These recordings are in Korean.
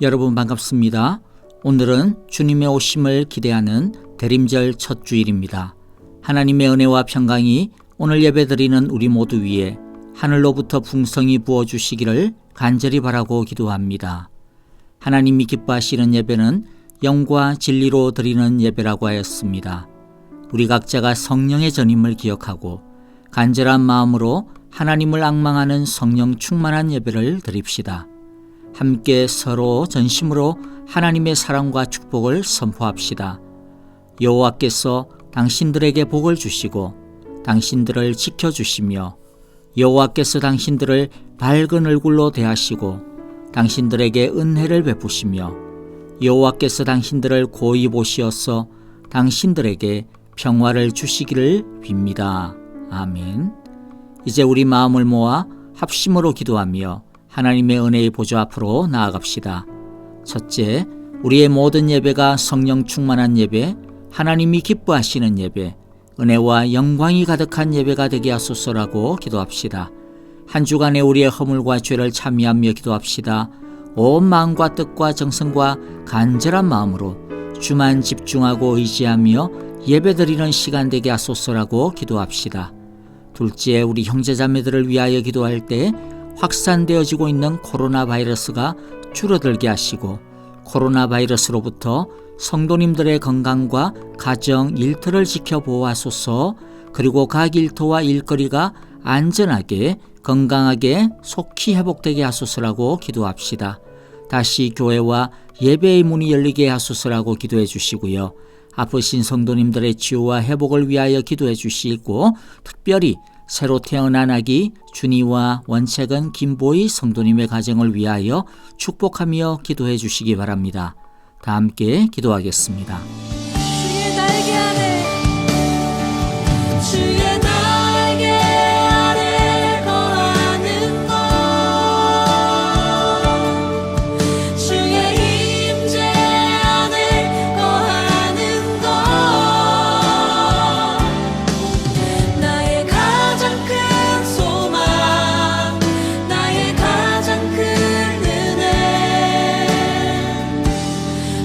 여러분 반갑습니다. 오늘은 주님의 오심을 기대하는 대림절 첫 주일입니다. 하나님의 은혜와 평강이 오늘 예배드리는 우리 모두 위에 하늘로부터 풍성히 부어주시기를 간절히 바라고 기도합니다. 하나님이 기뻐하시는 예배는 영과 진리로 드리는 예배라고 하였습니다. 우리 각자가 성령의 전임을 기억하고 간절한 마음으로 하나님을 앙망하는 성령 충만한 예배를 드립시다. 함께 서로 전심으로 하나님의 사랑과 축복을 선포합시다. 여호와께서 당신들에게 복을 주시고 당신들을 지켜주시며 여호와께서 당신들을 밝은 얼굴로 대하시고 당신들에게 은혜를 베푸시며 여호와께서 당신들을 고이 보시어서 당신들에게 평화를 주시기를 빕니다. 아멘. 이제 우리 마음을 모아 합심으로 기도하며 하나님의 은혜의 보좌 앞으로 나아갑시다. 첫째, 우리의 모든 예배가 성령 충만한 예배, 하나님이 기뻐하시는 예배, 은혜와 영광이 가득한 예배가 되게 하소서라고 기도합시다. 한 주간의 우리의 허물과 죄를 참여하며 기도합시다. 온 마음과 뜻과 정성과 간절한 마음으로 주만 집중하고 의지하며 예배드리는 시간 되게 하소서라고 기도합시다. 둘째, 우리 형제자매들을 위하여 기도할 때 확산되어지고 있는 코로나 바이러스가 줄어들게 하시고 코로나 바이러스로부터 성도님들의 건강과 가정, 일터를 지켜 보호하소서. 그리고 각 일터와 일거리가 안전하게 건강하게 속히 회복되게 하소서라고 기도합시다. 다시 교회와 예배의 문이 열리게 하소서라고 기도해 주시고요. 아프신 성도님들의 치유와 회복을 위하여 기도해 주시고 특별히 새로 태어난 아기 준이와 원채근 김보희 성도님의 가정을 위하여 축복하며 기도해 주시기 바랍니다. 다 함께 기도하겠습니다. 주의 날개 아래 주의 날개 아래 거하는 것 주의 임재 안에 거하는 것 나의 가장 큰 소망 나의 가장 큰 은혜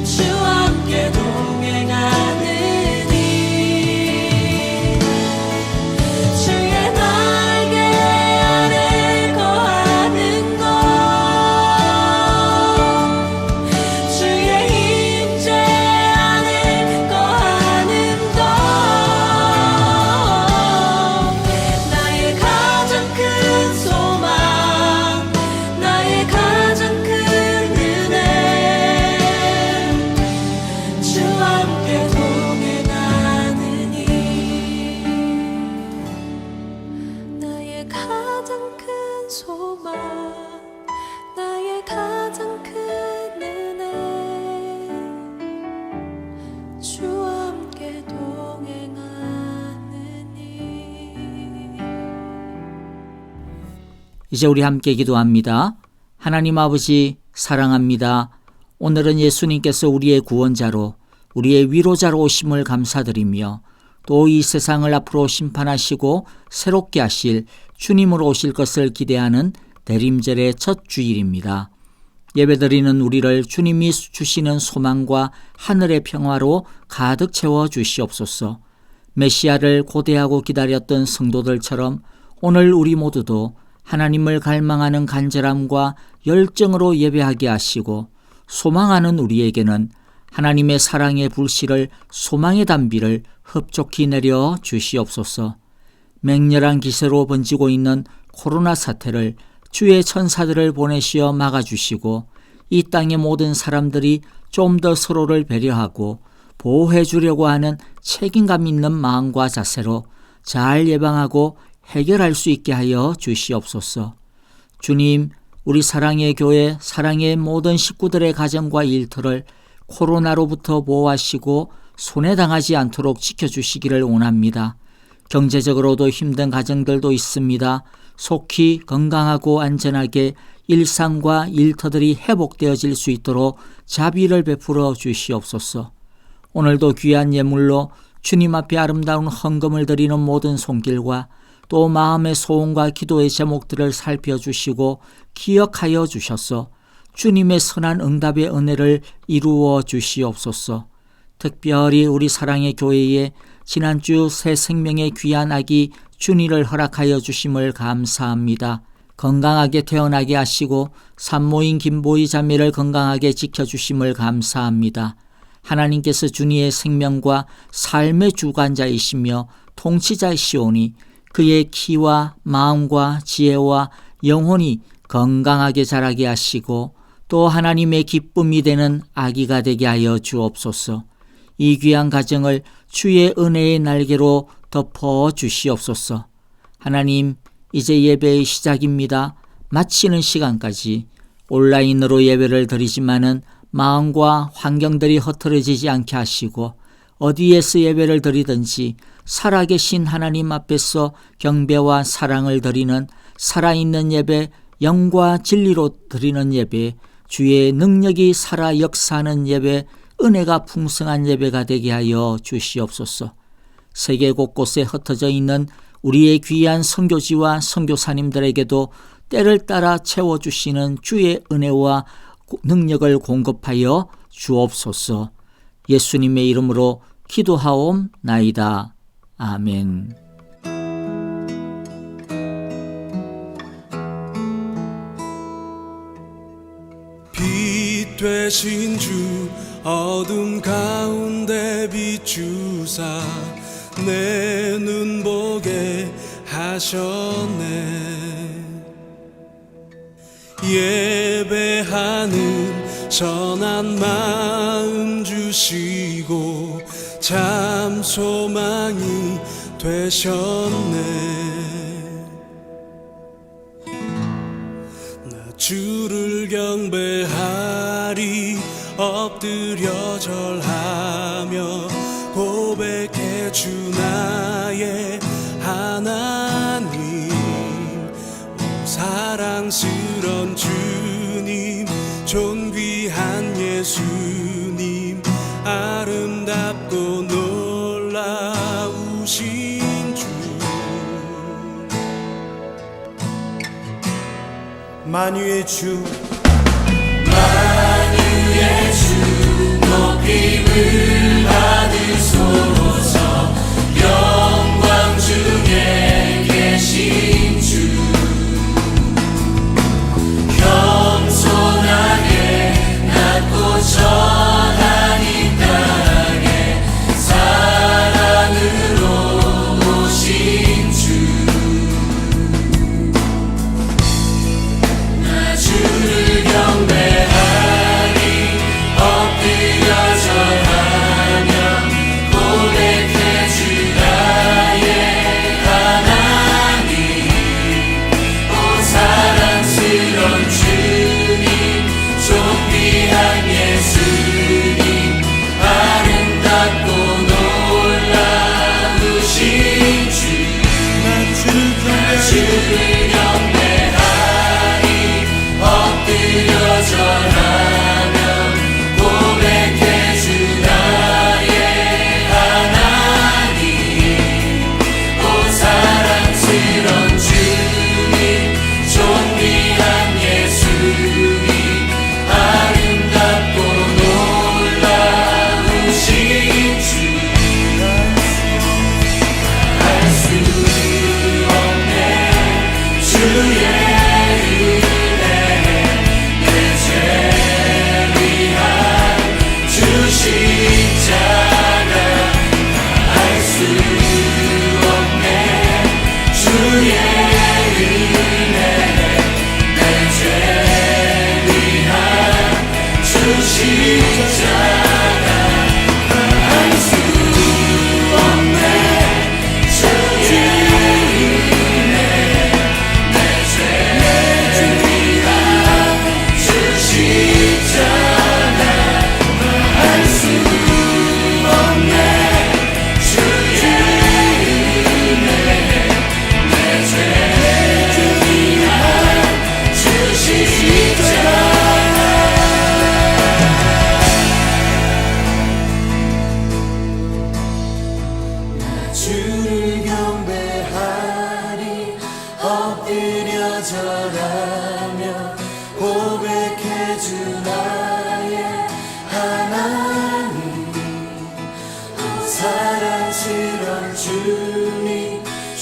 주와 함께 동행하느니 주의 날개 아래 거하는 것 주의 임재 안에 거하는 것 나의 가장 큰 소망 나의 가장 큰 은혜 주와 함께 동행하느니 나의 가장 큰 소망 나의 가장 큰 은혜 주와 함께 동행하느니 이제 우리 함께 기도합니다. 하나님 아버지 사랑합니다. 오늘은 예수님께서 우리의 구원자로 우리의 위로자로 오심을 감사드리며 또 이 세상을 앞으로 심판하시고 새롭게 하실 주님으로 오실 것을 기대하는 대림절의 첫 주일입니다. 예배드리는 우리를 주님이 주시는 소망과 하늘의 평화로 가득 채워 주시옵소서. 메시아를 고대하고 기다렸던 성도들처럼 오늘 우리 모두도 하나님을 갈망하는 간절함과 열정으로 예배하게 하시고 소망하는 우리에게는 하나님의 사랑의 불씨를 소망의 단비를 흡족히 내려 주시옵소서. 맹렬한 기세로 번지고 있는 코로나 사태를 주의 천사들을 보내시어 막아주시고 이 땅의 모든 사람들이 좀 더 서로를 배려하고 보호해 주려고 하는 책임감 있는 마음과 자세로 잘 예방하고 해결할 수 있게 하여 주시옵소서. 주님, 우리 사랑의 교회, 사랑의 모든 식구들의 가정과 일터를 코로나로부터 보호하시고 손해당하지 않도록 지켜주시기를 원합니다. 경제적으로도 힘든 가정들도 있습니다. 속히 건강하고 안전하게 일상과 일터들이 회복되어질 수 있도록 자비를 베풀어 주시옵소서. 오늘도 귀한 예물로 주님 앞에 아름다운 헌금을 드리는 모든 손길과 또 마음의 소원과 기도의 제목들을 살펴주시고 기억하여 주셔서 주님의 선한 응답의 은혜를 이루어 주시옵소서. 특별히 우리 사랑의 교회에 지난주 새 생명의 귀한 아기 준이를 허락하여 주심을 감사합니다. 건강하게 태어나게 하시고 산모인 김보희 자매를 건강하게 지켜주심을 감사합니다. 하나님께서 준이의 생명과 삶의 주관자이시며 통치자이시오니 그의 키와 마음과 지혜와 영혼이 건강하게 자라게 하시고 또 하나님의 기쁨이 되는 아기가 되게 하여 주옵소서. 이 귀한 가정을 주의 은혜의 날개로 덮어 주시옵소서. 하나님, 이제 예배의 시작입니다. 마치는 시간까지 온라인으로 예배를 드리지만은 마음과 환경들이 흐트러지지 않게 하시고 어디에서 예배를 드리든지 살아계신 하나님 앞에서 경배와 사랑을 드리는 살아있는 예배, 영과 진리로 드리는 예배, 주의 능력이 살아 역사하는 예배, 은혜가 풍성한 예배가 되게 하여 주시옵소서. 세계 곳곳에 흩어져 있는 우리의 귀한 선교지와 선교사님들에게도 때를 따라 채워주시는 주의 은혜와 능력을 공급하여 주옵소서. 예수님의 이름으로 기도하옵나이다. 아멘. 빛 되신 주 어둠 가운데 비추사 내 눈 보게 하셨네. 예배하는 선한 마음 주시고 참 소망이 되셨네. 나 주를 경배하리 엎드려 절하며 고백해 주 나의 하나님. 오 사랑스런 주님 존귀한 예수님 아름답고 놀라우신 주. 만유의 주 만유의 주 높임을 받으소서. 영광 중에 계신 주 겸손하게 낮고 천한 이 땅에 사랑으로 오신 주. 나 주를 경배하리 엎드려 절하며 고백해 주 나의 하나님. 오 사랑스런 주님 존귀한 예수님 아름답고 놀라우신 주. 나 주를 경배하리 엎드려 절하며 고백해 주 나의 하나님. 오 사랑스런 주님 존귀한 예수님 아름답고 놀라우신 주. 알 수 없네 주의 은혜 내 죄 위한 주 십자가. 알 수 없네 주의 은혜 내 죄 위한 주 십자가. 알 수 없네 주의 은혜 내 죄 위한 주 십자가. 알 수 없네 주의 은혜 내 죄 위한 주 십자가.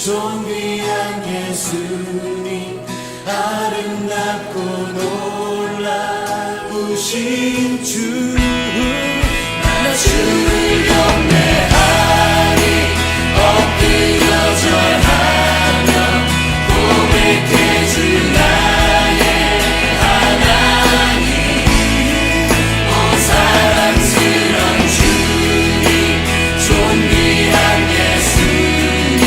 존귀한 예수님 아름답고 놀라우신 주 나 주를 경배하리 엎드려 절하며 고백해 줄 나의 하나님 오 사랑스런 주님 존귀한 예수님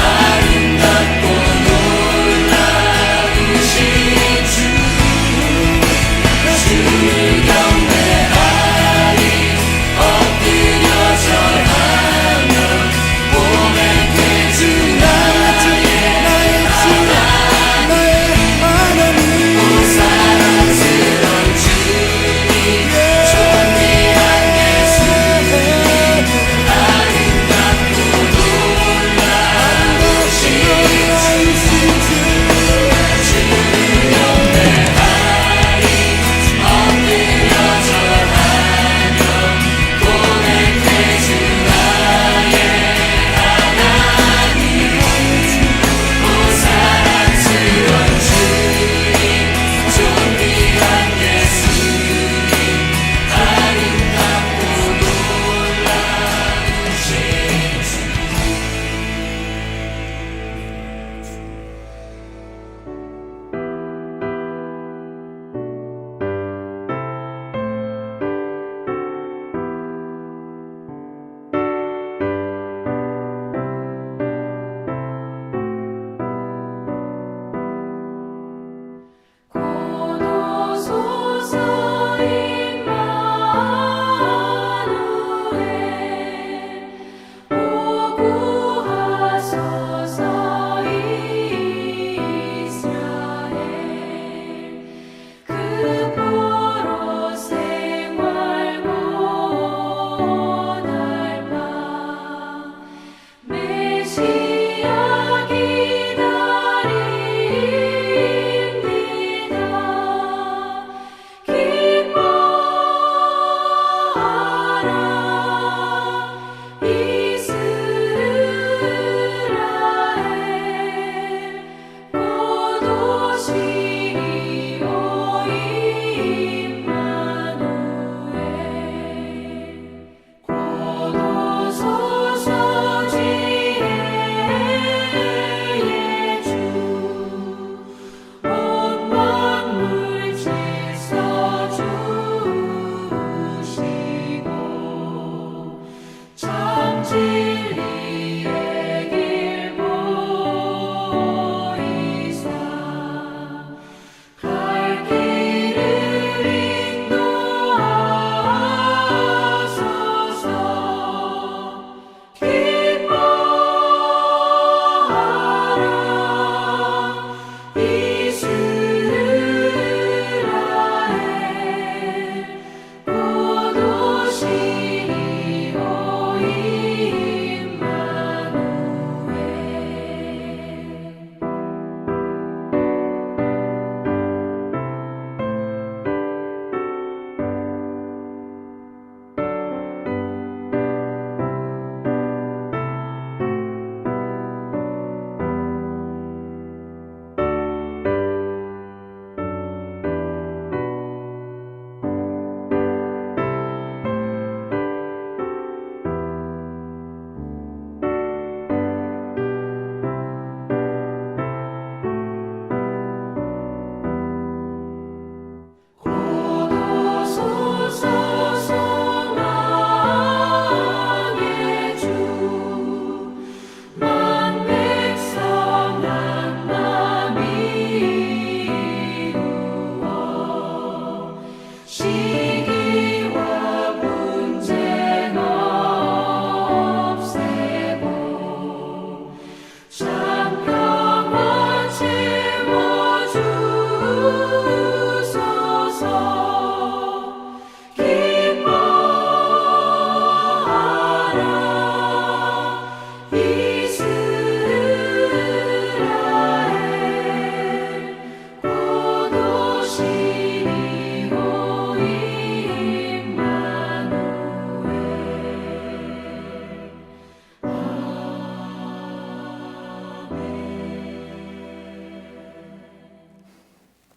아름답고 놀라우신 주 주를 경배하리 엎드려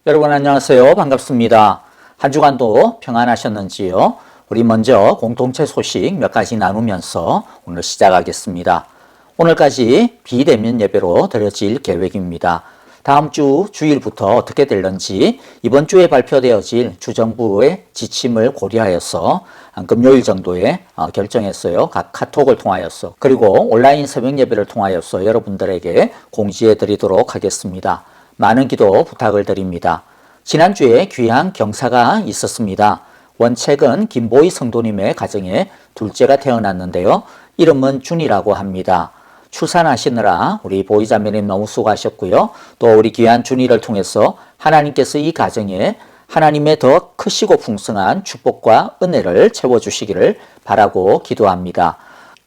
여러분 안녕하세요. 반갑습니다. 한 주간도 평안하셨는지요? 우리 먼저 공동체 소식 몇 가지 나누면서 오늘 시작하겠습니다. 오늘까지 비대면 예배로 드려질 계획입니다. 다음 주 주일부터 어떻게 될런지 이번 주에 발표되어질 주정부의 지침을 고려하여서 금요일 정도에 결정했어요. 각 카톡을 통하여서. 그리고 온라인 새벽 예배를 통하여서 여러분들에게 공지해 드리도록 하겠습니다. 많은 기도 부탁을 드립니다. 지난주에 귀한 경사가 있었습니다. 원책은 김보희 성도님의 가정에 둘째가 태어났는데요. 이름은 준이라고 합니다. 출산하시느라 우리 보희자매님 너무 수고하셨고요. 또 우리 귀한 준이를 통해서 하나님께서 이 가정에 하나님의 더 크시고 풍성한 축복과 은혜를 채워주시기를 바라고 기도합니다.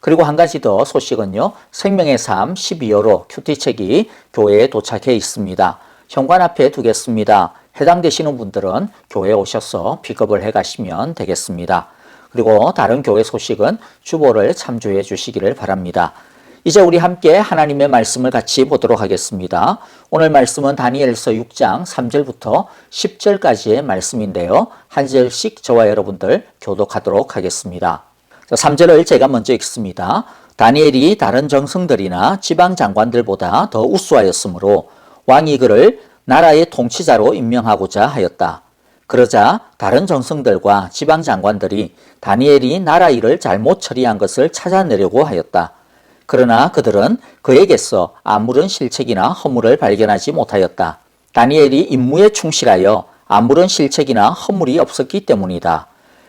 그리고 한 가지 더 소식은요. 생명의 삶 12호로 큐티책이 교회에 도착해 있습니다. 현관 앞에 두겠습니다. 해당되시는 분들은 교회에 오셔서 픽업을 해가시면 되겠습니다. 그리고 다른 교회 소식은 주보를 참조해 주시기를 바랍니다. 이제 우리 함께 하나님의 말씀을 같이 보도록 하겠습니다. 오늘 말씀은 다니엘서 6장 3절부터 10절까지의 말씀인데요. 한 절씩 저와 여러분들 교독하도록 하겠습니다. 3절을 제가 먼저 읽습니다. 다니엘이 다른 정승들이나 지방 장관들보다 더 우수하였으므로 왕이 그를 나라의 통치자로 임명하고자 하였다. 그러자 다른 정승들과 지방 장관들이 다니엘이 나라 일을 잘못 처리한 것을 찾아내려고 하였다. 그러나 그들은 그에게서 아무런 실책이나 허물을 발견하지 못하였다. 다니엘이 임무에 충실하여 아무런 실책이나 허물이 없었기 때문이다.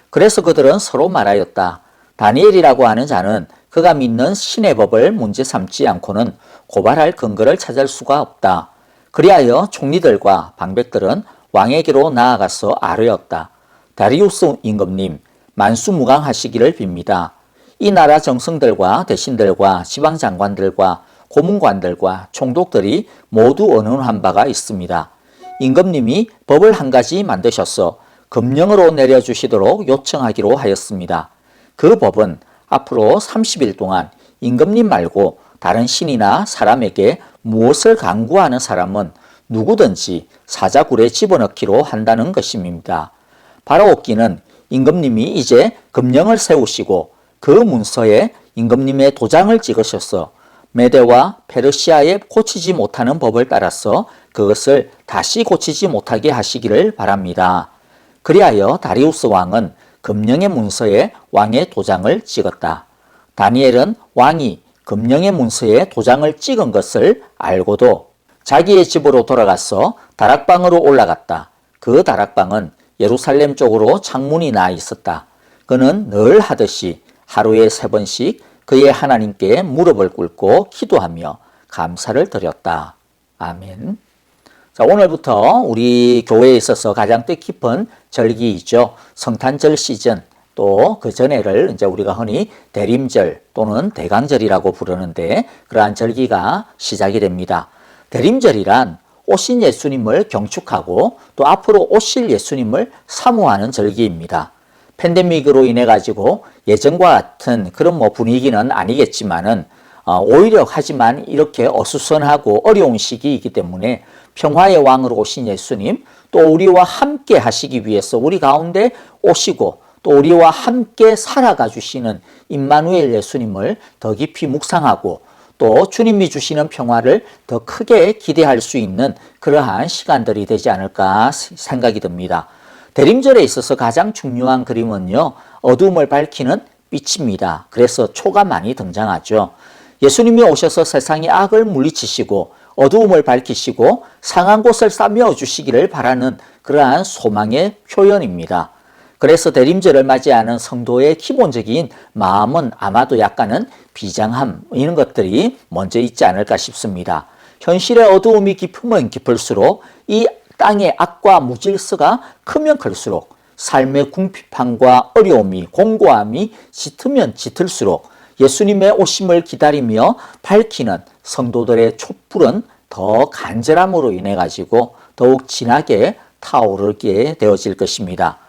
그래서 그들은 서로 말하였다. 다니엘이라고 하는 자는 그가 믿는 신의 법을 문제 삼지 않고는 고발할 근거를 찾을 수가 없다. 그리하여 총리들과 방백들은 왕에게로 나아가서 아뢰었다. 다리우스 임금님, 만수무강하시기를 빕니다. 이 나라 정승들과 대신들과 지방장관들과 고문관들과 총독들이 모두 언론한 바가 있습니다. 임금님이 법을 한 가지 만드셔서 금령으로 내려주시도록 요청하기로 하였습니다. 그 법은 앞으로 30일 동안 임금님 말고 다른 신이나 사람에게 무엇을 강구하는 사람은 누구든지 사자굴에 집어넣기로 한다는 것입니다. 바라옵기는 임금님이 이제 금령을 세우시고 그 문서에 임금님의 도장을 찍으셔서 메대와 페르시아에 고치지 못하는 법을 따라서 그것을 다시 고치지 못하게 하시기를 바랍니다. 그리하여 다리우스 왕은 금령의 문서에 왕의 도장을 찍었다. 다니엘은 왕이 금령의 문서에 도장을 찍은 것을 알고도 자기의 집으로 돌아가서 다락방으로 올라갔다. 그 다락방은 예루살렘 쪽으로 창문이 나 있었다. 그는 늘 하듯이 하루에 3번씩 그의 하나님께 무릎을 꿇고 기도하며 감사를 드렸다. 아멘. 자, 오늘부터 우리 교회에 있어서 가장 뜻깊은 절기이죠. 성탄절 시즌, 또 그 전에를 이제 우리가 흔히 대림절 또는 대강절이라고 부르는데 그러한 절기가 시작이 됩니다. 대림절이란 오신 예수님을 경축하고 또 앞으로 오실 예수님을 사모하는 절기입니다. 팬데믹으로 인해 가지고 예전과 같은 그런 분위기는 아니겠지만은 오히려 하지만 이렇게 어수선하고 어려운 시기이기 때문에 평화의 왕으로 오신 예수님 또 우리와 함께 하시기 위해서 우리 가운데 오시고 또 우리와 함께 살아가 주시는 임마누엘 예수님을 더 깊이 묵상하고 또 주님이 주시는 평화를 더 크게 기대할 수 있는 그러한 시간들이 되지 않을까 생각이 듭니다. 대림절에 있어서 가장 중요한 그림은요, 어두움을 밝히는 빛입니다. 그래서 초가 많이 등장하죠. 예수님이 오셔서 세상의 악을 물리치시고 어두움을 밝히시고 상한 곳을 싸매어 주시기를 바라는 그러한 소망의 표현입니다. 그래서 대림절을 맞이하는 성도의 기본적인 마음은 아마도 약간은 비장함 이런 것들이 먼저 있지 않을까 싶습니다. 현실의 어두움이 깊으면 깊을수록 이 땅의 악과 무질서가 크면 클수록 삶의 궁핍함과 어려움이 공고함이 짙으면 짙을수록 예수님의 오심을 기다리며 밝히는 성도들의 촛불은 더 간절함으로 인해 가지고 더욱 진하게 타오르게 되어질 것입니다.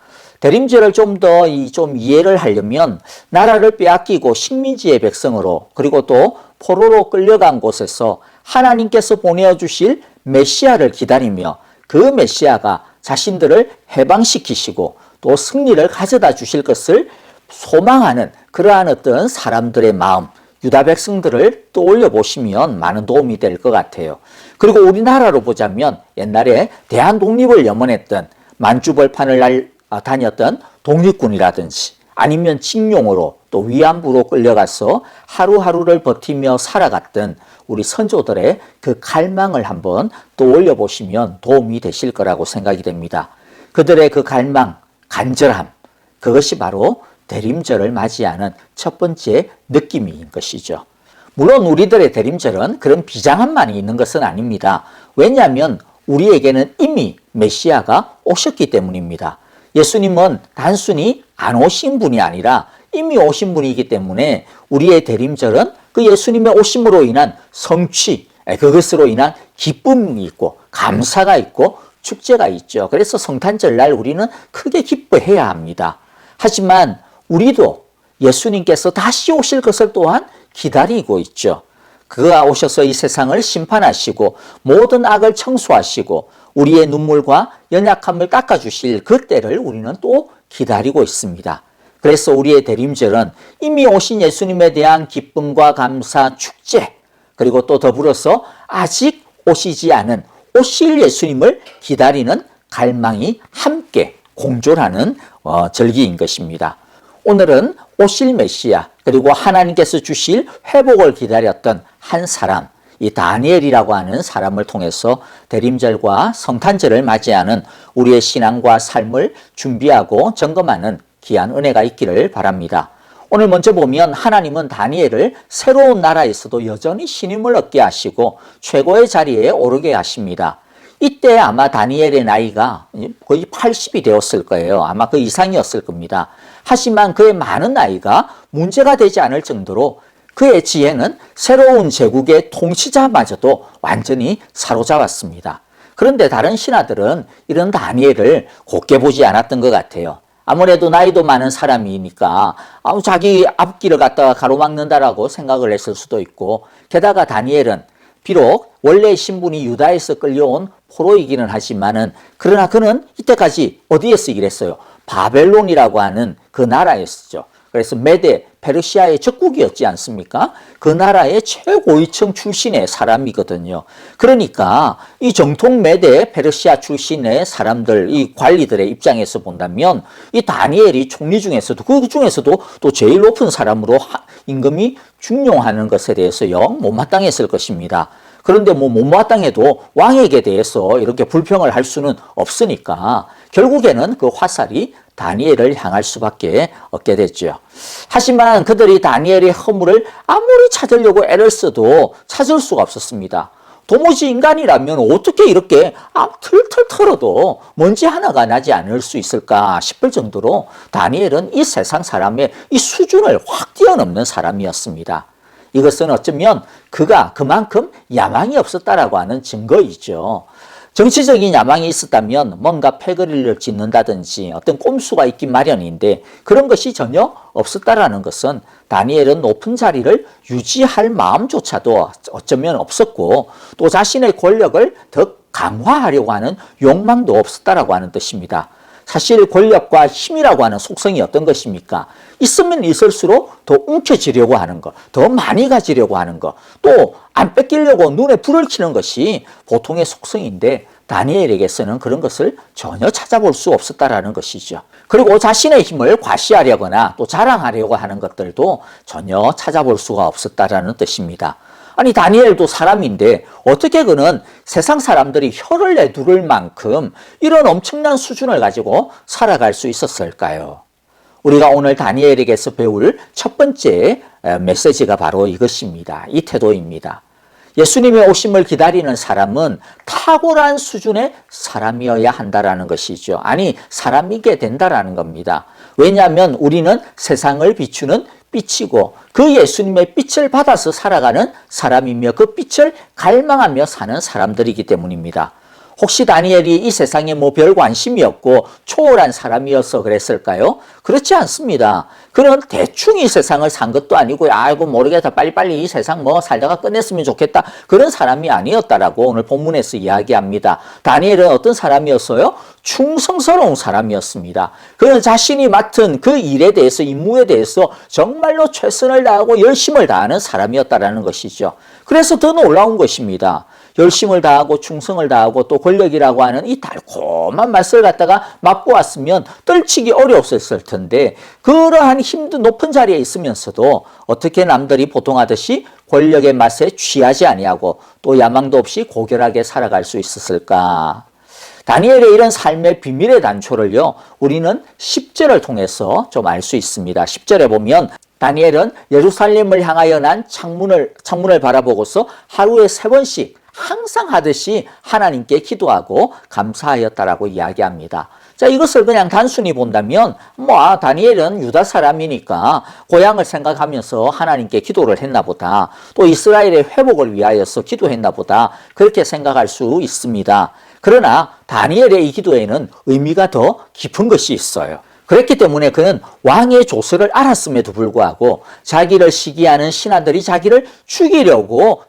대림절을 좀 더 이해를 하려면 나라를 빼앗기고 식민지의 백성으로 그리고 또 포로로 끌려간 곳에서 하나님께서 보내주실 메시아를 기다리며 그 메시아가 자신들을 해방시키시고 또 승리를 가져다 주실 것을 소망하는 그러한 어떤 사람들의 마음, 유다 백성들을 떠올려 보시면 많은 도움이 될 것 같아요. 그리고 우리나라로 보자면 옛날에 대한 독립을 염원했던 만주벌판을 다녔던 독립군이라든지 아니면 징용으로 또 위안부로 끌려가서 하루하루를 버티며 살아갔던 우리 선조들의 그 갈망을 한번 떠올려 보시면 도움이 되실 거라고 생각이 됩니다. 그들의 그 갈망, 간절함, 그것이 바로 대림절을 맞이하는 첫 번째 느낌인 것이죠. 물론 우리들의 대림절은 그런 비장함만이 있는 것은 아닙니다. 왜냐하면 우리에게는 이미 메시아가 오셨기 때문입니다. 예수님은 단순히 안 오신 분이 아니라 이미 오신 분이기 때문에 우리의 대림절은 그 예수님의 오심으로 인한 성취, 그것으로 인한 기쁨이 있고 감사가 있고 축제가 있죠. 그래서 성탄절날 우리는 크게 기뻐해야 합니다. 하지만 우리도 예수님께서 다시 오실 것을 또한 기다리고 있죠. 그가 오셔서 이 세상을 심판하시고 모든 악을 청소하시고 우리의 눈물과 연약함을 닦아주실 그때를 우리는 또 기다리고 있습니다. 그래서 우리의 대림절은 이미 오신 예수님에 대한 기쁨과 감사, 축제, 그리고 또 더불어서 아직 오시지 않은 오실 예수님을 기다리는 갈망이 함께 공존하는 절기인 것입니다. 오늘은 오실 메시아 그리고 하나님께서 주실 회복을 기다렸던 한 사람, 이 다니엘이라고 하는 사람을 통해서 대림절과 성탄절을 맞이하는 우리의 신앙과 삶을 준비하고 점검하는 귀한 은혜가 있기를 바랍니다. 오늘 먼저 보면 하나님은 다니엘을 새로운 나라에서도 여전히 신임을 얻게 하시고 최고의 자리에 오르게 하십니다. 이때 아마 다니엘의 나이가 거의 80이 되었을 거예요. 아마 그 이상이었을 겁니다. 하지만 그의 많은 나이가 문제가 되지 않을 정도로 그의 지혜는 새로운 제국의 통치자마저도 완전히 사로잡았습니다. 그런데 다른 신하들은 이런 다니엘을 곱게 보지 않았던 것 같아요. 아무래도 나이도 많은 사람이니까 자기 앞길을 갖다가 가로막는다라고 생각을 했을 수도 있고, 게다가 다니엘은 비록 원래 신분이 유다에서 끌려온 포로이기는 하지만은 그러나 그는 이때까지 어디에서 일했어요? 바벨론이라고 하는 그 나라였죠. 그래서 메데, 페르시아의 적국이었지 않습니까? 그 나라의 최고위층 출신의 사람이거든요. 그러니까 이 정통 메데, 페르시아 출신의 사람들, 이 관리들의 입장에서 본다면 이 다니엘이 총리 중에서도 그 중에서도 또 제일 높은 사람으로 임금이 중용하는 것에 대해서 영 못마땅했을 것입니다. 그런데 못마땅해도 왕에게 대해서 이렇게 불평을 할 수는 없으니까 결국에는 그 화살이 다니엘을 향할 수밖에 없게 됐죠. 하지만 그들이 다니엘의 허물을 아무리 찾으려고 애를 써도 찾을 수가 없었습니다. 도무지 인간이라면 어떻게 이렇게 틀틀 털어도 먼지 하나가 나지 않을 수 있을까 싶을 정도로 다니엘은 이 세상 사람의 이 수준을 확 뛰어넘는 사람이었습니다. 이것은 어쩌면 그가 그만큼 야망이 없었다라고 하는 증거이죠. 정치적인 야망이 있었다면 뭔가 패거리를 짓는다든지 어떤 꼼수가 있긴 마련인데 그런 것이 전혀 없었다라는 것은 다니엘은 높은 자리를 유지할 마음조차도 어쩌면 없었고 또 자신의 권력을 더 강화하려고 하는 욕망도 없었다라고 하는 뜻입니다. 사실 권력과 힘이라고 하는 속성이 어떤 것입니까? 있으면 있을수록 더 움켜쥐려고 하는 것, 더 많이 가지려고 하는 것, 또 안 뺏기려고 눈에 불을 켜는 것이 보통의 속성인데 다니엘에게서는 그런 것을 전혀 찾아볼 수 없었다라는 것이죠. 그리고 자신의 힘을 과시하려거나 또 자랑하려고 하는 것들도 전혀 찾아볼 수가 없었다라는 뜻입니다. 아니 다니엘도 사람인데 어떻게 그는 세상 사람들이 혀를 내두를 만큼 이런 엄청난 수준을 가지고 살아갈 수 있었을까요? 우리가 오늘 다니엘에게서 배울 첫 번째 메시지가 바로 이것입니다. 이 태도입니다. 예수님의 오심을 기다리는 사람은 탁월한 수준의 사람이어야 한다라는 것이죠. 아니 사람이게 된다라는 겁니다. 왜냐하면 우리는 세상을 비추는 빛이고 그 예수님의 빛을 받아서 살아가는 사람이며 그 빛을 갈망하며 사는 사람들이기 때문입니다. 혹시 다니엘이 이 세상에 뭐 별 관심이 없고 초월한 사람이어서 그랬을까요? 그렇지 않습니다. 그는 대충 이 세상을 산 것도 아니고 아이고 모르겠다 빨리빨리 이 세상 뭐 살다가 끝냈으면 좋겠다 그런 사람이 아니었다라고 오늘 본문에서 이야기합니다. 다니엘은 어떤 사람이었어요? 충성스러운 사람이었습니다. 그는 자신이 맡은 그 일에 대해서 임무에 대해서 정말로 최선을 다하고 열심을 다하는 사람이었다라는 것이죠. 그래서 더 놀라운 것입니다. 열심을 다하고 충성을 다하고 또 권력이라고 하는 이 달콤한 맛을 갖다가 맛보았으면 떨치기 어려웠을 텐데 그러한 힘든 높은 자리에 있으면서도 어떻게 남들이 보통 하듯이 권력의 맛에 취하지 아니하고 또 야망도 없이 고결하게 살아갈 수 있었을까? 다니엘의 이런 삶의 비밀의 단초를요, 우리는 10절을 통해서 좀 알 수 있습니다. 10절에 보면 다니엘은 예루살렘을 향하여 난 창문을 바라보고서 하루에 3번씩 항상 하듯이 하나님께 기도하고 감사하였다라고 이야기합니다. 자, 이것을 그냥 단순히 본다면 다니엘은 유다 사람이니까 고향을 생각하면서 하나님께 기도를 했나 보다. 또 이스라엘의 회복을 위하여서 기도했나 보다. 그렇게 생각할 수 있습니다. 그러나 다니엘의 이 기도에는 의미가 더 깊은 것이 있어요. 그랬기 때문에 그는 왕의 조서를 알았음에도 불구하고 자기를 시기하는 신하들이 자기를 죽이려고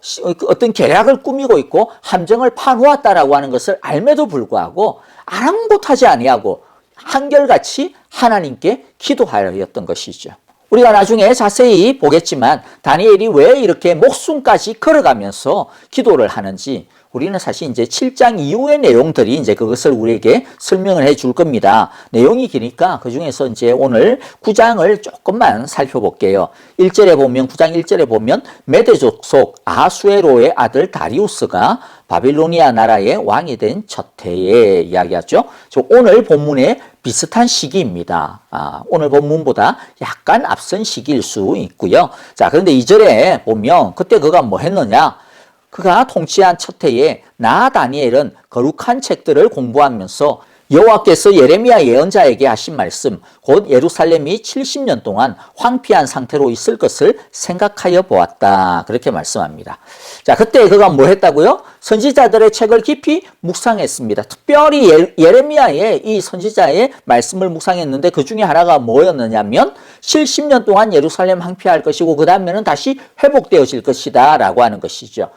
어떤 계략을 꾸미고 있고 함정을 파놓았다라고 하는 것을 알매도 불구하고 아랑곳하지 아니하고 한결같이 하나님께 기도하였던 것이죠. 우리가 나중에 자세히 보겠지만 다니엘이 왜 이렇게 목숨까지 걸어가면서 기도를 하는지 우리는 사실 이제 7장 이후의 내용들이 이제 그것을 우리에게 설명을 해 줄 겁니다. 내용이 기니까 그 중에서 이제 오늘 9장을 조금만 살펴볼게요. 1절에 보면, 9장 1절에 보면 메대 족속 아수에로의 아들 다리우스가 바빌로니아 나라의 왕이 된 첫 해에 이야기하죠. 오늘 본문에 비슷한 시기입니다. 오늘 본문보다 약간 앞선 시기일 수 있고요. 자, 그런데 2절에 보면 그때 그가 뭐 했느냐? 그가 통치한 첫 해에 나 다니엘은 거룩한 책들을 공부하면서 여호와께서 예레미야 예언자에게 하신 말씀, 곧 예루살렘이 70년 동안 황폐한 상태로 있을 것을 생각하여 보았다. 그렇게 말씀합니다. 자, 그때 그가 뭐 했다고요? 선지자들의 책을 깊이 묵상했습니다. 특별히 예레미야의 이 선지자의 말씀을 묵상했는데 그 중에 하나가 뭐였느냐면 70년 동안 예루살렘 황폐할 것이고 그 다음에는 다시 회복되어질 것이다 라고 하는 것이죠.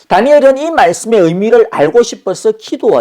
다니엘은 이 말씀의 의미를 알고 싶어서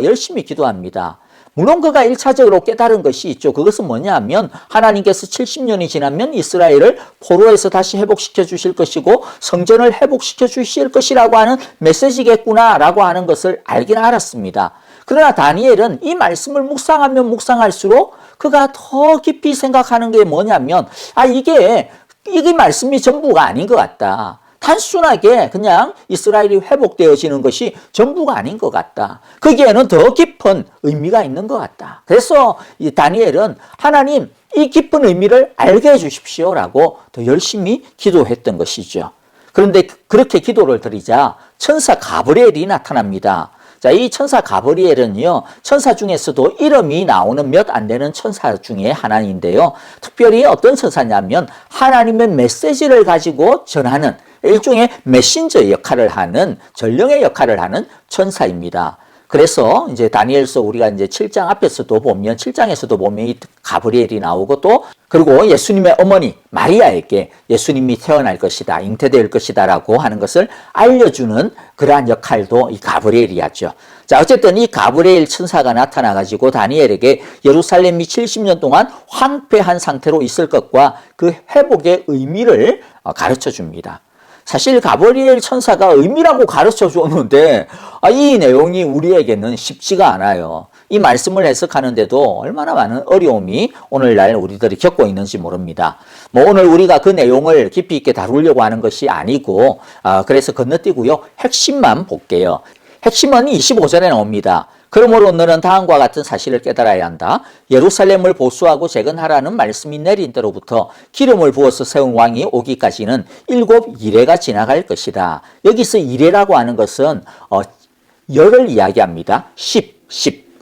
열심히 기도합니다. 물론 그가 1차적으로 깨달은 것이 있죠. 그것은 뭐냐 하면 하나님께서 70년이 지나면 이스라엘을 포로에서 다시 회복시켜 주실 것이고 성전을 회복시켜 주실 것이라고 하는 메시지겠구나라고 하는 것을 알긴 알았습니다. 그러나 다니엘은 이 말씀을 묵상하면 묵상할수록 그가 더 깊이 생각하는 게 뭐냐면 이게 말씀이 전부가 아닌 것 같다. 단순하게 그냥 이스라엘이 회복되어지는 것이 전부가 아닌 것 같다. 거기에는 더 깊은 의미가 있는 것 같다. 그래서 이 다니엘은 하나님 이 깊은 의미를 알게 해주십시오라고 더 열심히 기도했던 것이죠. 그런데 그렇게 기도를 드리자 천사 가브리엘이 나타납니다. 자, 이 천사 가브리엘은요, 천사 중에서도 이름이 나오는 몇 안 되는 천사 중에 하나인데요. 특별히 어떤 천사냐면 하나님의 메시지를 가지고 전하는 일종의 메신저 역할을 하는, 전령의 역할을 하는 천사입니다. 그래서 이제 다니엘서 우리가 이제 7장 앞에서도 보면, 7장에서도 보면 이 가브리엘이 나오고 또 그리고 예수님의 어머니 마리아에게 예수님이 태어날 것이다, 잉태될 것이다라고 하는 것을 알려주는 그러한 역할도 이 가브리엘이 하죠. 자, 어쨌든 이 가브리엘 천사가 나타나가지고 다니엘에게 예루살렘이 70년 동안 황폐한 상태로 있을 것과 그 회복의 의미를 가르쳐 줍니다. 사실 가브리엘 천사가 의미라고 가르쳐 줬는데 이 내용이 우리에게는 쉽지가 않아요. 이 말씀을 해석하는데도 얼마나 많은 어려움이 오늘날 우리들이 겪고 있는지 모릅니다. 오늘 우리가 그 내용을 깊이 있게 다루려고 하는 것이 아니고 그래서 건너뛰고요. 핵심만 볼게요. 핵심은 25절에 나옵니다. 그러므로 너는 다음과 같은 사실을 깨달아야 한다. 예루살렘을 보수하고 재건하라는 말씀이 내린 때로부터 기름을 부어서 세운 왕이 오기까지는 7이래가 지나갈 것이다. 여기서 이래라고 하는 것은 열을 이야기합니다. 10.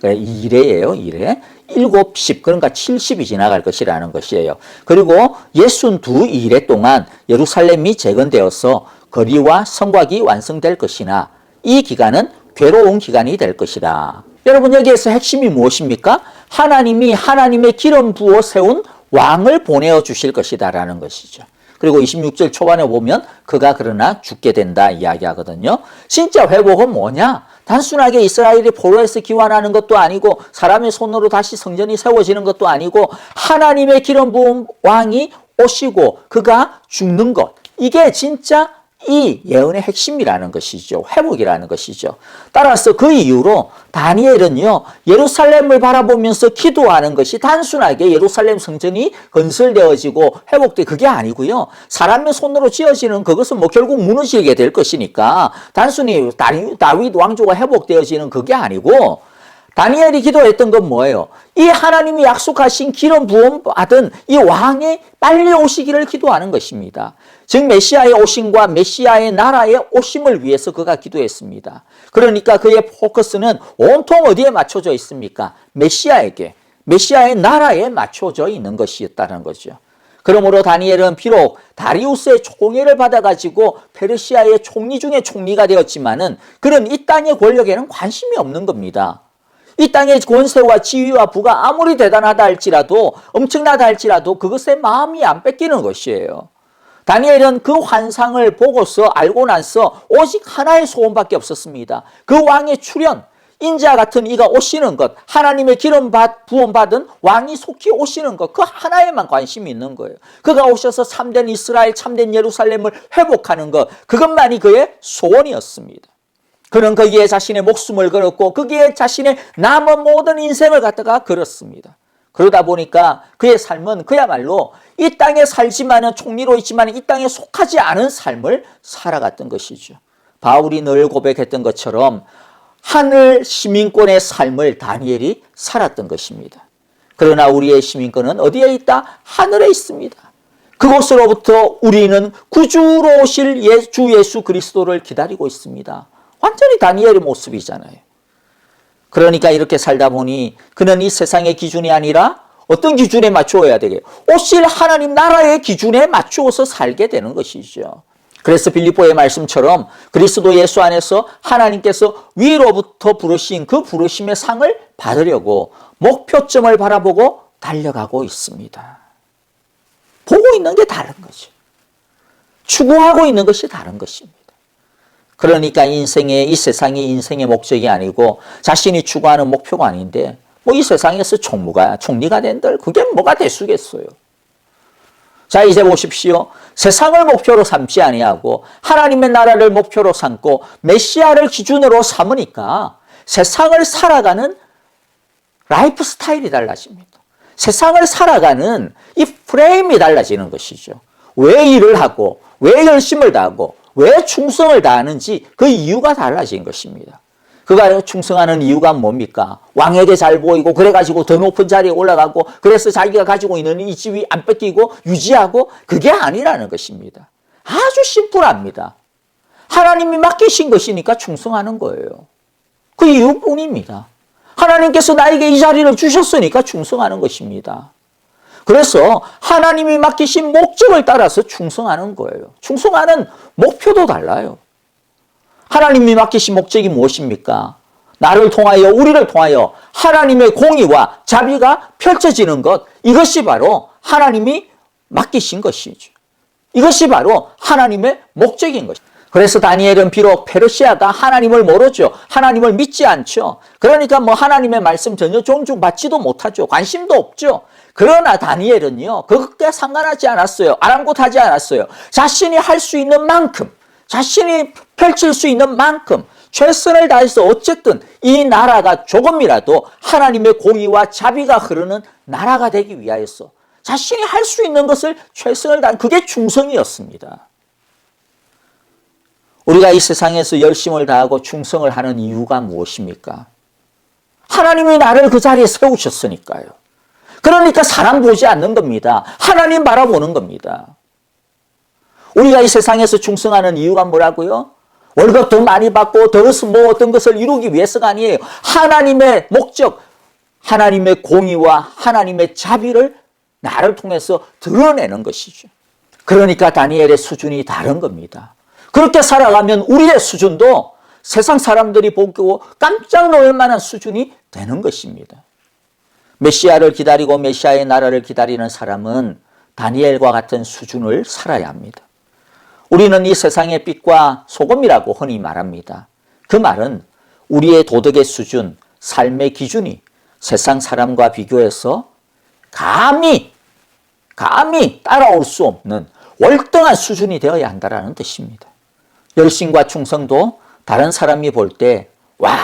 2레예요. 2레. 7, 10, 그러니까 70이 지나갈 것이라는 것이에요. 그리고 62이래 동안 예루살렘이 재건되어서 거리와 성곽이 완성될 것이나 이 기간은 괴로운 기간이 될 것이다. 여러분 여기에서 핵심이 무엇입니까? 하나님이 하나님의 기름 부어 세운 왕을 보내어 주실 것이다라는 것이죠. 그리고 26절 초반에 보면 그가 그러나 죽게 된다 이야기하거든요. 진짜 회복은 뭐냐? 단순하게 이스라엘이 포로에서 기환하는 것도 아니고 사람의 손으로 다시 성전이 세워지는 것도 아니고 하나님의 기름 부은 왕이 오시고 그가 죽는 것. 이게 진짜 이 예언의 핵심이라는 것이죠. 회복이라는 것이죠. 따라서 그 이유로 다니엘은요, 예루살렘을 바라보면서 기도하는 것이 단순하게 예루살렘 성전이 건설되어지고 회복돼 그게 아니고요. 사람의 손으로 지어지는 그것은 뭐 결국 무너지게 될 것이니까 단순히 다윗 왕조가 회복되어지는 그게 아니고 다니엘이 기도했던 건 뭐예요? 이 하나님이 약속하신 기름 부음 받은 이 왕이 빨리 오시기를 기도하는 것입니다. 즉 메시아의 오심과 메시아의 나라의 오심을 위해서 그가 기도했습니다. 그러니까 그의 포커스는 온통 어디에 맞춰져 있습니까? 메시아에게, 메시아의 나라에 맞춰져 있는 것이었다는 거죠. 그러므로 다니엘은 비록 다리우스의 총애를 받아가지고 페르시아의 총리 중에 총리가 되었지만은 그는 이 땅의 권력에는 관심이 없는 겁니다. 이 땅의 권세와 지위와 부가 아무리 대단하다 할지라도 엄청나다 할지라도 그것에 마음이 안 뺏기는 것이에요. 다니엘은 그 환상을 보고서 알고 나서 오직 하나의 소원밖에 없었습니다. 그 왕의 출현, 인자 같은 이가 오시는 것, 하나님의 기름 부음 받은 왕이 속히 오시는 것, 그 하나에만 관심이 있는 거예요. 그가 오셔서 참된 이스라엘, 참된 예루살렘을 회복하는 것, 그것만이 그의 소원이었습니다. 그는 거기에 자신의 목숨을 걸었고 거기에 자신의 남은 모든 인생을 갖다가 걸었습니다. 그러다 보니까 그의 삶은 그야말로 이 땅에 살지만은 총리로 있지만 이 땅에 속하지 않은 삶을 살아갔던 것이죠. 바울이 늘 고백했던 것처럼 하늘 시민권의 삶을 다니엘이 살았던 것입니다. 그러나 우리의 시민권은 어디에 있다? 하늘에 있습니다. 그곳으로부터 우리는 구주로 오실 주 예수 그리스도를 기다리고 있습니다. 완전히 다니엘의 모습이잖아요. 그러니까 이렇게 살다 보니 그는 이 세상의 기준이 아니라 어떤 기준에 맞추어야 되게? 오실 하나님 나라의 기준에 맞추어서 살게 되는 것이죠. 그래서 빌립보의 말씀처럼 그리스도 예수 안에서 하나님께서 위로부터 부르신 그 부르심의 상을 받으려고 목표점을 바라보고 달려가고 있습니다. 보고 있는 게 다른 거죠. 추구하고 있는 것이 다른 것입니다. 그러니까 이 세상이 인생의 목적이 아니고 자신이 추구하는 목표가 아닌데 뭐 이 세상에서 총리가 된들 그게 뭐가 되수겠어요. 자 이제 보십시오. 세상을 목표로 삼지 아니하고 하나님의 나라를 목표로 삼고 메시아를 기준으로 삼으니까 세상을 살아가는 라이프 스타일이 달라집니다. 세상을 살아가는 이 프레임이 달라지는 것이죠. 왜 일을 하고 왜 열심을 다하고 왜 충성을 다하는지 그 이유가 달라진 것입니다. 그가 충성하는 이유가 뭡니까? 왕에게 잘 보이고 그래가지고 더 높은 자리에 올라가고 그래서 자기가 가지고 있는 이 지위 안 뺏기고 유지하고 그게 아니라는 것입니다. 아주 심플합니다. 하나님이 맡기신 것이니까 충성하는 거예요. 그 이유뿐입니다. 하나님께서 나에게 이 자리를 주셨으니까 충성하는 것입니다. 그래서 하나님이 맡기신 목적을 따라서 충성하는 거예요. 충성하는 목표도 달라요. 하나님이 맡기신 목적이 무엇입니까? 나를 통하여 우리를 통하여 하나님의 공의와 자비가 펼쳐지는 것, 이것이 바로 하나님이 맡기신 것이죠. 이것이 바로 하나님의 목적인 것이죠. 그래서 다니엘은 비록 페르시아가 하나님을 모르죠. 하나님을 믿지 않죠. 그러니까 뭐 하나님의 말씀 전혀 존중받지도 못하죠. 관심도 없죠. 그러나 다니엘은요, 그것과 상관하지 않았어요. 아랑곳하지 않았어요. 자신이 할 수 있는 만큼, 자신이 펼칠 수 있는 만큼 최선을 다해서 어쨌든 이 나라가 조금이라도 하나님의 공의와 자비가 흐르는 나라가 되기 위하여서 자신이 할 수 있는 것을 최선을 다한 그게 충성이었습니다. 우리가 이 세상에서 열심을 다하고 충성을 하는 이유가 무엇입니까? 하나님이 나를 그 자리에 세우셨으니까요. 그러니까 사람 보지 않는 겁니다. 하나님 바라보는 겁니다. 우리가 이 세상에서 충성하는 이유가 뭐라고요? 월급 더 많이 받고 더 뭐 어떤 것을 이루기 위해서가 아니에요. 하나님의 목적, 하나님의 공의와 하나님의 자비를 나를 통해서 드러내는 것이죠. 그러니까 다니엘의 수준이 다른 겁니다. 그렇게 살아가면 우리의 수준도 세상 사람들이 보고 깜짝 놀랄 만한 수준이 되는 것입니다. 메시아를 기다리고 메시아의 나라를 기다리는 사람은 다니엘과 같은 수준을 살아야 합니다. 우리는 이 세상의 빛과 소금이라고 흔히 말합니다. 그 말은 우리의 도덕의 수준, 삶의 기준이 세상 사람과 비교해서 감히 따라올 수 없는 월등한 수준이 되어야 한다는 뜻입니다. 열심과 충성도 다른 사람이 볼 때 와,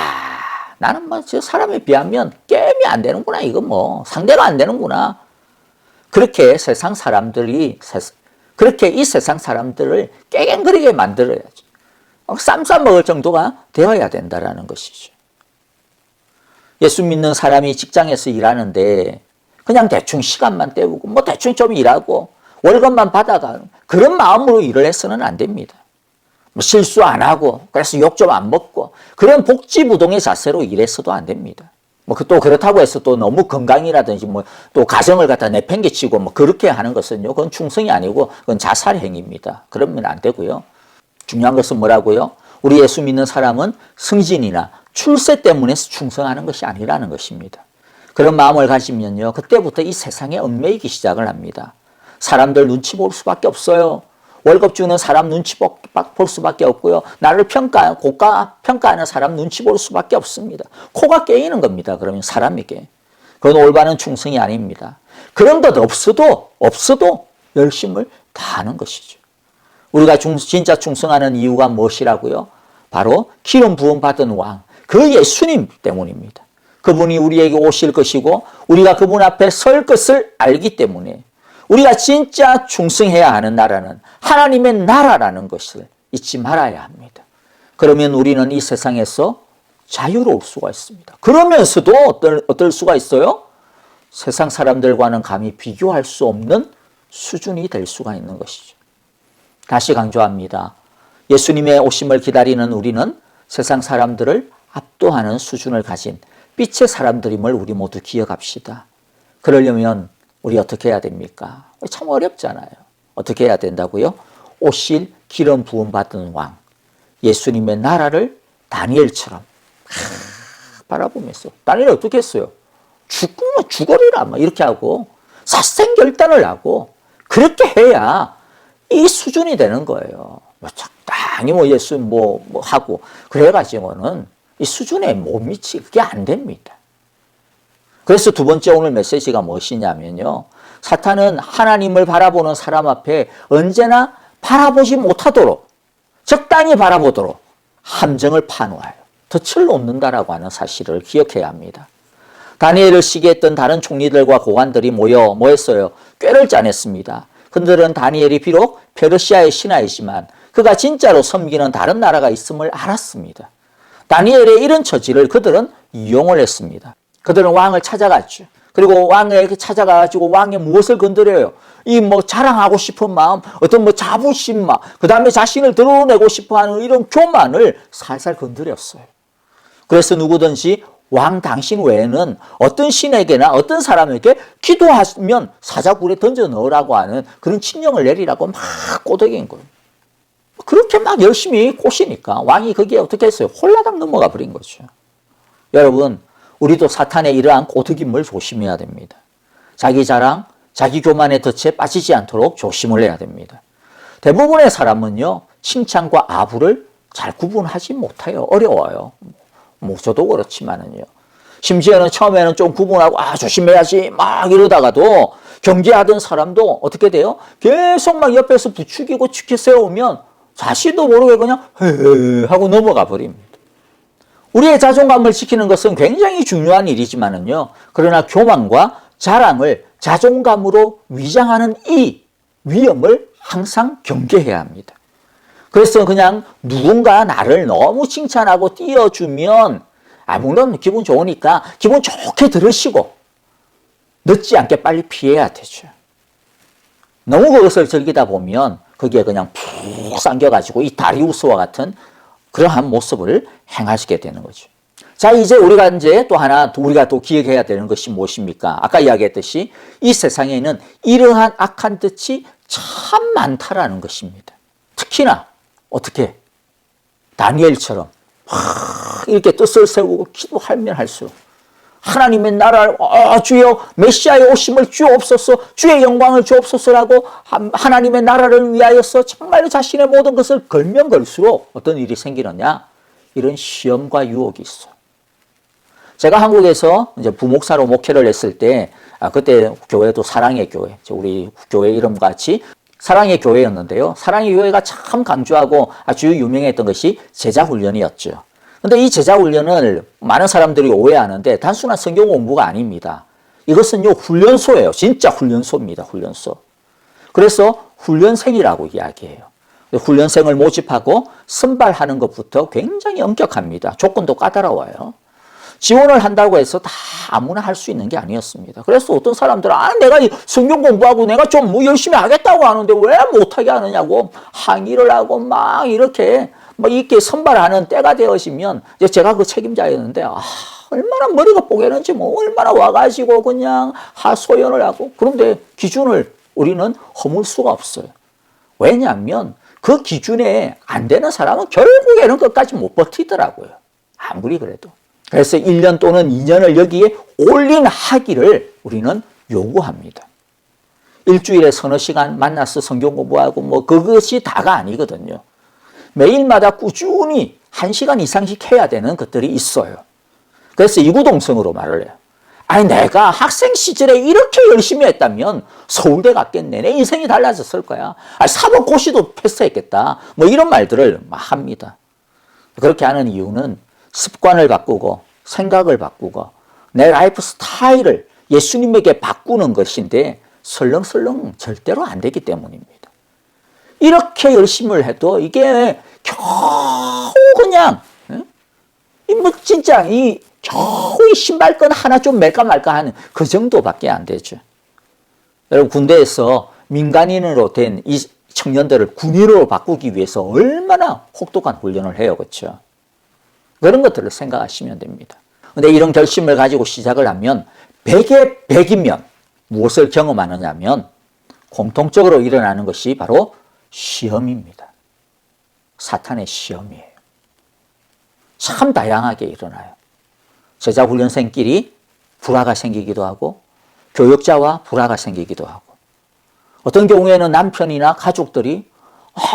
나는 뭐 저 사람에 비하면 게임이 안 되는구나, 이거 뭐 상대가 안 되는구나. 그렇게 이 세상 사람들을 깨갱거리게 만들어야지. 쌈 싸먹을 정도가 되어야 된다는 것이죠. 예수 믿는 사람이 직장에서 일하는데 그냥 대충 시간만 때우고 뭐 대충 좀 일하고 월급만 받아가는 그런 마음으로 일을 해서는 안 됩니다. 뭐 실수 안 하고 그래서 욕 좀 안 먹고 그런 복지부동의 자세로 일해서도 안 됩니다. 뭐 또 그렇다고 해서 또 너무 건강이라든지 뭐 또 가정을 갖다 내팽개치고 뭐 그렇게 하는 것은요, 그건 충성이 아니고 그건 자살 행위입니다. 그러면 안 되고요. 중요한 것은 뭐라고요? 우리 예수 믿는 사람은 승진이나 출세 때문에 충성하는 것이 아니라는 것입니다. 그런 마음을 가지면요, 그때부터 이 세상에 얽매이기 시작을 합니다. 사람들 눈치 볼 수밖에 없어요. 월급 주는 사람 눈치 볼 수밖에 없고요. 나를 고가 평가하는 사람 눈치 볼 수밖에 없습니다. 코가 깨이는 겁니다. 그러면 사람에게. 그건 올바른 충성이 아닙니다. 그런 것 없어도 열심을 다하는 것이죠. 우리가 진짜 충성하는 이유가 무엇이라고요? 바로 기름 부음 받은 왕, 그 예수님 때문입니다. 그분이 우리에게 오실 것이고 우리가 그분 앞에 설 것을 알기 때문에 우리가 진짜 충성해야 하는 나라는 하나님의 나라라는 것을 잊지 말아야 합니다. 그러면 우리는 이 세상에서 자유로울 수가 있습니다. 그러면서도 어떨 수가 있어요? 세상 사람들과는 감히 비교할 수 없는 수준이 될 수가 있는 것이죠. 다시 강조합니다. 예수님의 오심을 기다리는 우리는 세상 사람들을 압도하는 수준을 가진 빛의 사람들임을 우리 모두 기억합시다. 그러려면 우리 어떻게 해야 됩니까? 참 어렵잖아요. 어떻게 해야 된다고요? 오실 기름 부음 받은 왕, 예수님의 나라를 다니엘처럼 바라보면서. 다니엘 어떻게 했어요? 죽으면 죽으리라 이렇게 하고 사생결단을 하고 그렇게 해야 이 수준이 되는 거예요. 적당히 예수 하고 그래가지고는 이 수준에 못 미치게 그게 안 됩니다. 그래서 두 번째 오늘 메시지가 무엇이냐면요. 사탄은 하나님을 바라보는 사람 앞에 언제나 바라보지 못하도록 적당히 바라보도록 함정을 파놓아요. 덫을 놓는다라고 하는 사실을 기억해야 합니다. 다니엘을 시기했던 다른 총리들과 고관들이 모여 뭐 했어요? 꾀를 짜냈습니다. 그들은 다니엘이 비록 페르시아의 신하이지만 그가 진짜로 섬기는 다른 나라가 있음을 알았습니다. 다니엘의 이런 처지를 그들은 이용을 했습니다. 그들은 왕을 찾아갔죠. 그리고 왕에게 찾아가가지고 왕의 무엇을 건드려요? 자랑하고 싶은 마음, 어떤 자부심, 그 다음에 자신을 드러내고 싶어 하는 이런 교만을 살살 건드렸어요. 그래서 누구든지 왕 당신 외에는 어떤 신에게나 어떤 사람에게 기도하면 사자굴에 던져 넣으라고 하는 그런 칙령을 내리라고 막 꼬드긴 거예요. 그렇게 막 열심히 꼬시니까 왕이 거기에 어떻게 했어요? 홀라당 넘어가 버린 거죠. 여러분, 우리도 사탄의 이러한 꼬드김을 조심해야 됩니다. 자기 자랑, 자기 교만의 덫에 빠지지 않도록 조심을 해야 됩니다. 대부분의 사람은요, 칭찬과 아부를 잘 구분하지 못해요. 어려워요. 저도 그렇지만은요. 심지어는 처음에는 좀 구분하고 조심해야지 막 이러다가도 경계하던 사람도 어떻게 돼요? 계속 막 옆에서 부추기고 치켜 세우면 자신도 모르게 그냥 헤헤 하고 넘어가 버립니다. 우리의 자존감을 지키는 것은 굉장히 중요한 일이지만은요. 그러나 교만과 자랑을 자존감으로 위장하는 이 위험을 항상 경계해야 합니다. 그래서 그냥 누군가 나를 너무 칭찬하고 띄워주면 물론 기분 좋으니까 기분 좋게 들으시고 늦지 않게 빨리 피해야 되죠. 너무 그것을 즐기다 보면 거기에 그냥 푹 삼겨가지고 이 다리우스와 같은 그러한 모습을 행하시게 되는 거죠. 자, 이제 우리가 또 기억해야 되는 것이 무엇입니까? 아까 이야기했듯이 이 세상에는 이러한 악한 뜻이 참 많다라는 것입니다. 특히나 어떻게 다니엘처럼 이렇게 뜻을 세우고 기도하면 할수록 하나님의 나라를 주여 메시아의 오심을 주옵소서, 주의 영광을 주옵소서라고 하나님의 나라를 위하여서 정말로 자신의 모든 것을 걸면 걸수록 어떤 일이 생기느냐, 이런 시험과 유혹이 있어. 제가 한국에서 이제 부목사로 목회를 했을 때 그때 교회도 사랑의 교회, 우리 교회 이름 같이 사랑의 교회였는데요. 사랑의 교회가 참 강조하고 아주 유명했던 것이 제자훈련이었죠. 근데 이 제자훈련을 많은 사람들이 오해하는데 단순한 성경 공부가 아닙니다. 이것은요, 훈련소예요. 진짜 훈련소입니다. 훈련소. 그래서 훈련생이라고 이야기해요. 훈련생을 모집하고 선발하는 것부터 굉장히 엄격합니다. 조건도 까다로워요. 지원을 한다고 해서 다 아무나 할 수 있는 게 아니었습니다. 그래서 어떤 사람들은 내가 성경 공부하고 내가 좀 열심히 하겠다고 하는데 왜 못하게 하느냐고 항의를 하고 막 이렇게 선발하는 때가 되어지면 제가 그 책임자였는데 얼마나 머리가 뽀개는지 얼마나 와가지고 그냥 하소연을 하고. 그런데 기준을 우리는 허물 수가 없어요. 왜냐하면 그 기준에 안 되는 사람은 결국에는 끝까지 못 버티더라고요. 아무리 그래도. 그래서 1년 또는 2년을 여기에 올인하기를 우리는 요구합니다. 일주일에 서너 시간 만나서 성경 공부하고 그것이 다가 아니거든요. 매일마다 꾸준히 1시간 이상씩 해야 되는 것들이 있어요. 그래서 이구동성으로 말을 해요. 내가 학생 시절에 이렇게 열심히 했다면 서울대 갔겠네. 내 인생이 달라졌을 거야. 사법고시도 패스했겠다. 이런 말들을 합니다. 그렇게 하는 이유는 습관을 바꾸고 생각을 바꾸고 내 라이프 스타일을 예수님에게 바꾸는 것인데 설렁설렁 절대로 안 되기 때문입니다. 이렇게 열심을 해도 이게 겨우 그냥 진짜 겨우 신발끈 하나 좀 맬까 말까 하는 그 정도밖에 안 되죠. 여러분, 군대에서 민간인으로 된 이 청년들을 군인으로 바꾸기 위해서 얼마나 혹독한 훈련을 해요. 그렇죠? 그런 것들을 생각하시면 됩니다. 그런데 이런 결심을 가지고 시작을 하면 100에 100이면 무엇을 경험하느냐면 공통적으로 일어나는 것이 바로 시험입니다. 사탄의 시험이에요. 참 다양하게 일어나요. 제자훈련생끼리 불화가 생기기도 하고 교역자와 불화가 생기기도 하고 어떤 경우에는 남편이나 가족들이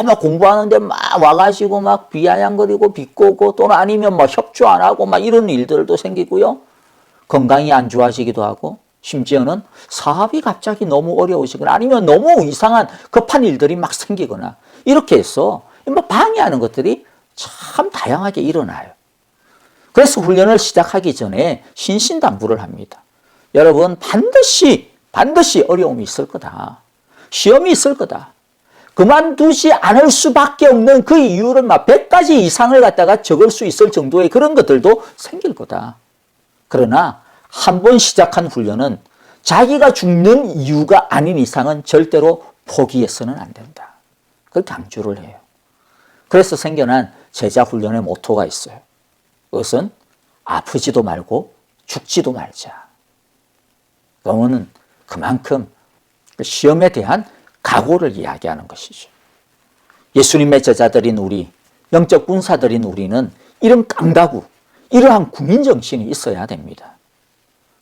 막 공부하는데 막 와가지고 막 비아냥거리고 비꼬고 또는 아니면 협조 안 하고 이런 일들도 생기고요. 건강이 안 좋아지기도 하고 심지어는 사업이 갑자기 너무 어려우시거나 아니면 너무 이상한 급한 일들이 막 생기거나 이렇게 해서 방해하는 것들이 참 다양하게 일어나요. 그래서 훈련을 시작하기 전에 신신당부를 합니다. 여러분, 반드시 어려움이 있을 거다. 시험이 있을 거다. 그만두지 않을 수밖에 없는 그 이유를 100가지 이상을 갖다가 적을 수 있을 정도의 그런 것들도 생길 거다. 그러나 한 번 시작한 훈련은 자기가 죽는 이유가 아닌 이상은 절대로 포기해서는 안 된다. 그걸 강조를 해요. 그래서 생겨난 제자훈련의 모토가 있어요. 그것은 아프지도 말고 죽지도 말자. 그거는 그만큼 시험에 대한 각오를 이야기하는 것이죠. 예수님의 제자들인 우리, 영적 군사들인 우리는 이런 깡다구, 이러한 군인정신이 있어야 됩니다.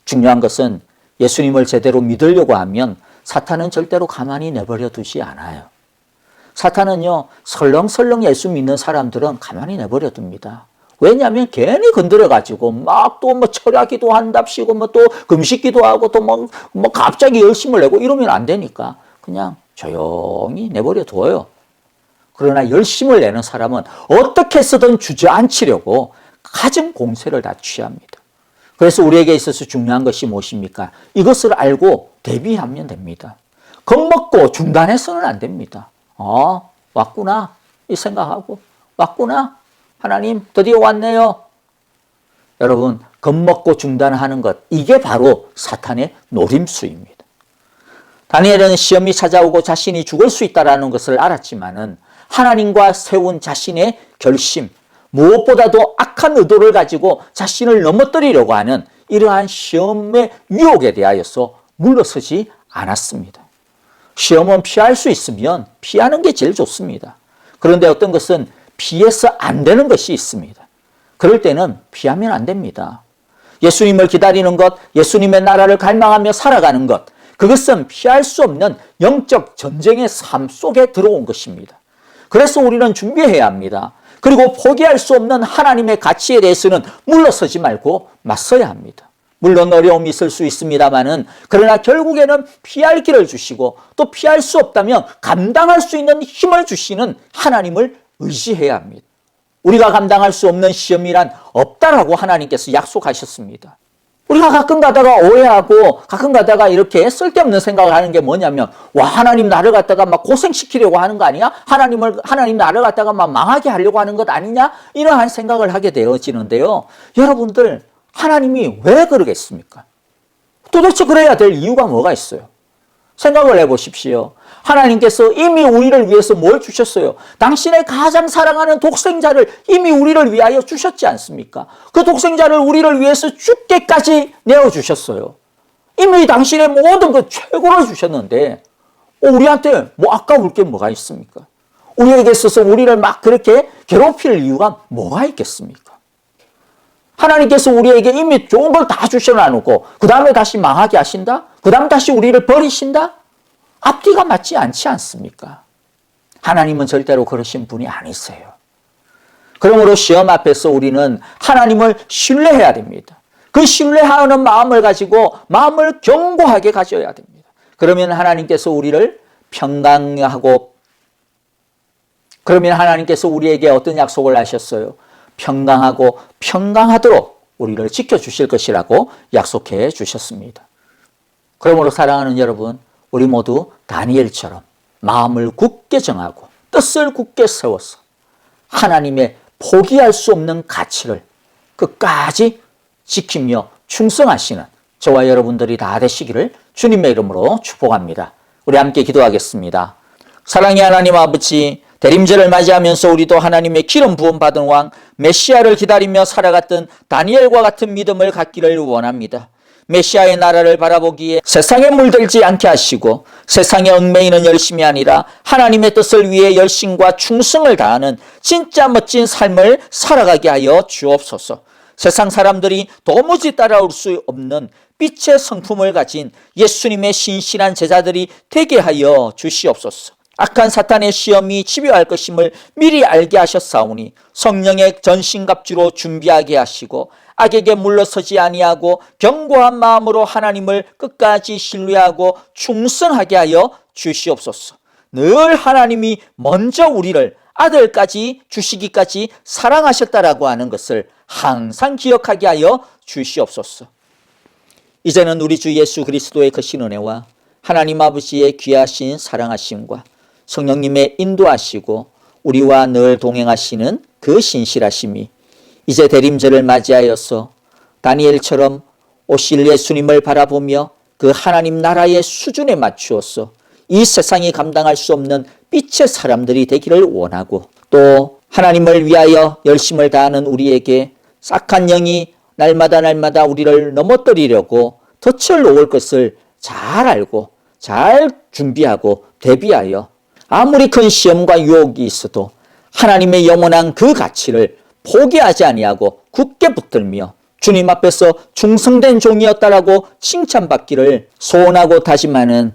중요한 것은 예수님을 제대로 믿으려고 하면 사탄은 절대로 가만히 내버려 두지 않아요. 사탄은요, 설렁설렁 예수 믿는 사람들은 가만히 내버려 둡니다. 왜냐하면 괜히 건드려가지고 막 또 철야기도 한답시고 또 금식기도 하고 또 갑자기 열심을 내고 이러면 안 되니까 그냥 조용히 내버려 둬요. 그러나 열심을 내는 사람은 어떻게 해서든 주저앉히려고 가진 공세를 다 취합니다. 그래서 우리에게 있어서 중요한 것이 무엇입니까? 이것을 알고 대비하면 됩니다. 겁먹고 중단해서는 안 됩니다. 왔구나 이 생각하고 왔구나 하나님 드디어 왔네요. 여러분, 겁먹고 중단하는 것, 이게 바로 사탄의 노림수입니다. 다니엘은 시험이 찾아오고 자신이 죽을 수 있다는 것을 알았지만은 하나님과 세운 자신의 결심, 무엇보다도 악한 의도를 가지고 자신을 넘어뜨리려고 하는 이러한 시험의 유혹에 대하여서 물러서지 않았습니다. 시험은 피할 수 있으면 피하는 게 제일 좋습니다. 그런데 어떤 것은 피해서 안 되는 것이 있습니다. 그럴 때는 피하면 안 됩니다. 예수님을 기다리는 것, 예수님의 나라를 갈망하며 살아가는 것, 그것은 피할 수 없는 영적 전쟁의 삶 속에 들어온 것입니다. 그래서 우리는 준비해야 합니다. 그리고 포기할 수 없는 하나님의 가치에 대해서는 물러서지 말고 맞서야 합니다. 물론 어려움이 있을 수 있습니다만은, 그러나 결국에는 피할 길을 주시고 또 피할 수 없다면 감당할 수 있는 힘을 주시는 하나님을 의지해야 합니다. 우리가 감당할 수 없는 시험이란 없다라고 하나님께서 약속하셨습니다. 우리가 가끔 가다가 오해하고 가끔 가다가 이렇게 쓸데없는 생각을 하는 게 뭐냐면, 와, 하나님 나를 갖다가 막 고생시키려고 하는 거 아니야? 하나님 나를 갖다가 막 망하게 하려고 하는 것 아니냐? 이러한 생각을 하게 되어지는데요. 여러분들, 하나님이 왜 그러겠습니까? 도대체 그래야 될 이유가 뭐가 있어요? 생각을 해보십시오. 하나님께서 이미 우리를 위해서 뭘 주셨어요? 당신의 가장 사랑하는 독생자를 이미 우리를 위하여 주셨지 않습니까? 그 독생자를 우리를 위해서 죽게까지 내어주셨어요. 이미 당신의 모든 것 최고를 주셨는데 우리한테 뭐 아까울 게 뭐가 있습니까? 우리에게 있어서 우리를 막 그렇게 괴롭힐 이유가 뭐가 있겠습니까? 하나님께서 우리에게 이미 좋은 걸 다 주셔놔놓고 그 다음에 다시 망하게 하신다? 그 다음 다시 우리를 버리신다? 앞뒤가 맞지 않지 않습니까? 하나님은 절대로 그러신 분이 아니세요. 그러므로 시험 앞에서 우리는 하나님을 신뢰해야 됩니다. 그 신뢰하는 마음을 가지고 마음을 견고하게 가져야 됩니다. 그러면 하나님께서 우리를 그러면 하나님께서 우리에게 어떤 약속을 하셨어요? 평강하고 평강하도록 우리를 지켜주실 것이라고 약속해 주셨습니다. 그러므로 사랑하는 여러분, 우리 모두 다니엘처럼 마음을 굳게 정하고 뜻을 굳게 세워서 하나님의 포기할 수 없는 가치를 끝까지 지키며 충성하시는 저와 여러분들이 다 되시기를 주님의 이름으로 축복합니다. 우리 함께 기도하겠습니다. 사랑의 하나님 아버지, 대림절을 맞이하면서 우리도 하나님의 기름 부음 받은 왕 메시아를 기다리며 살아갔던 다니엘과 같은 믿음을 갖기를 원합니다. 메시아의 나라를 바라보기에 세상에 물들지 않게 하시고 세상에 얽매이는 열심이 아니라 하나님의 뜻을 위해 열심과 충성을 다하는 진짜 멋진 삶을 살아가게 하여 주옵소서. 세상 사람들이 도무지 따라올 수 없는 빛의 성품을 가진 예수님의 신실한 제자들이 되게 하여 주시옵소서. 악한 사탄의 시험이 집요할 것임을 미리 알게 하셨사오니 성령의 전신갑주로 준비하게 하시고 악에게 물러서지 아니하고 견고한 마음으로 하나님을 끝까지 신뢰하고 충성하게 하여 주시옵소서. 늘 하나님이 먼저 우리를 아들까지 주시기까지 사랑하셨다라고 하는 것을 항상 기억하게 하여 주시옵소서. 이제는 우리 주 예수 그리스도의 크신 은혜와 하나님 아버지의 귀하신 사랑하심과 성령님의 인도하시고 우리와 늘 동행하시는 그 신실하심이 이제 대림절을 맞이하여서 다니엘처럼 오실 예수님을 바라보며 그 하나님 나라의 수준에 맞추어서 이 세상이 감당할 수 없는 빛의 사람들이 되기를 원하고, 또 하나님을 위하여 열심을 다하는 우리에게 악한 영이 날마다 우리를 넘어뜨리려고 덫을 놓을 것을 잘 알고 잘 준비하고 대비하여 아무리 큰 시험과 유혹이 있어도 하나님의 영원한 그 가치를 포기하지 아니하고 굳게 붙들며 주님 앞에서 충성된 종이었다라고 칭찬받기를 소원하고 다짐하는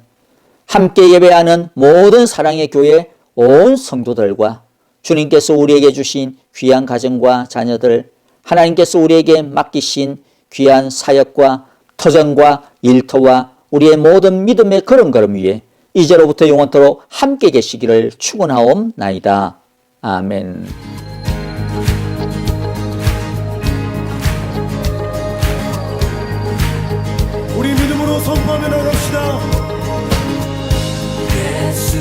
함께 예배하는 모든 사랑의 교회 온 성도들과 주님께서 우리에게 주신 귀한 가정과 자녀들, 하나님께서 우리에게 맡기신 귀한 사역과 터전과 일터와 우리의 모든 믿음의 걸음걸음 위에 이제로부터 영원토록 함께 계시기를 축원하옵나이다. 아멘. 우리 믿음으로 선포하며 나갑시다. 예수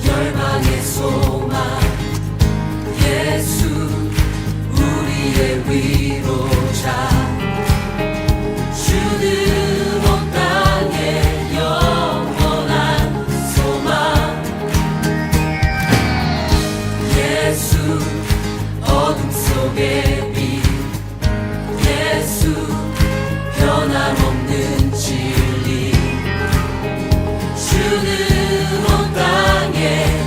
열방의 소망, 예수 우리의 위로자, 주는 온 땅의 영원한 소망, 예수 어둠 속의 빛, 예수 변함없는 진리, 주는 온 땅의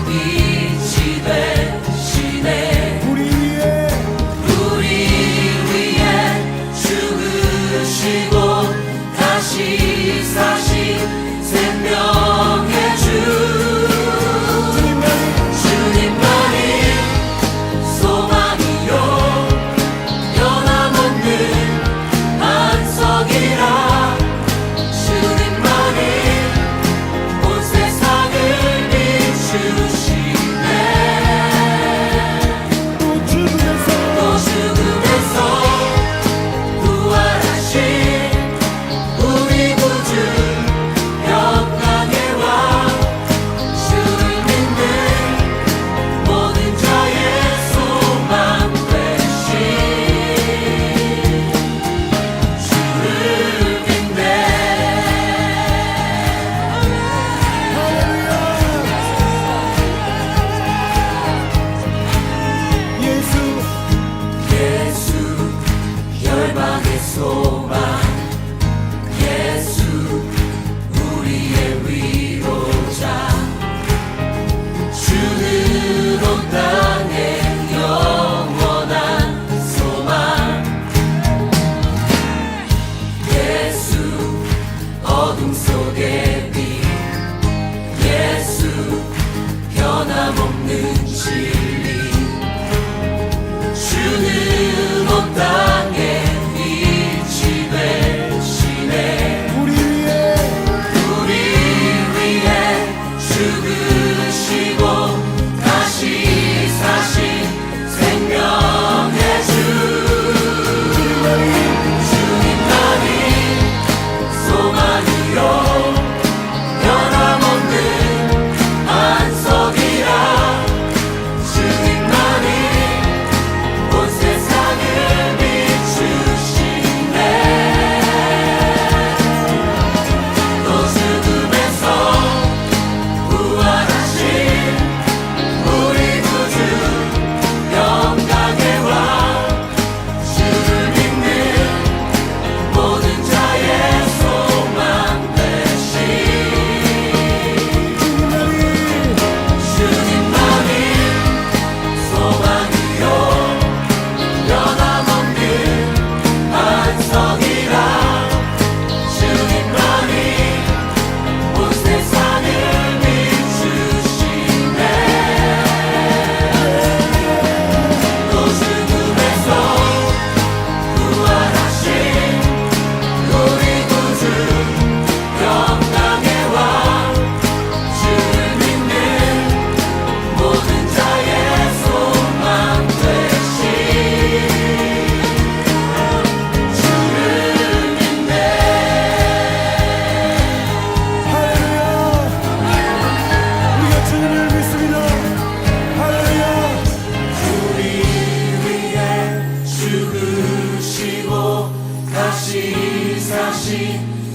빛이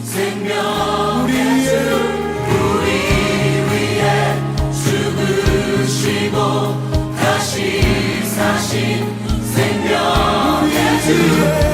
생명의 우리 주 우리 위해 죽으시고 다시 사신 생명의 주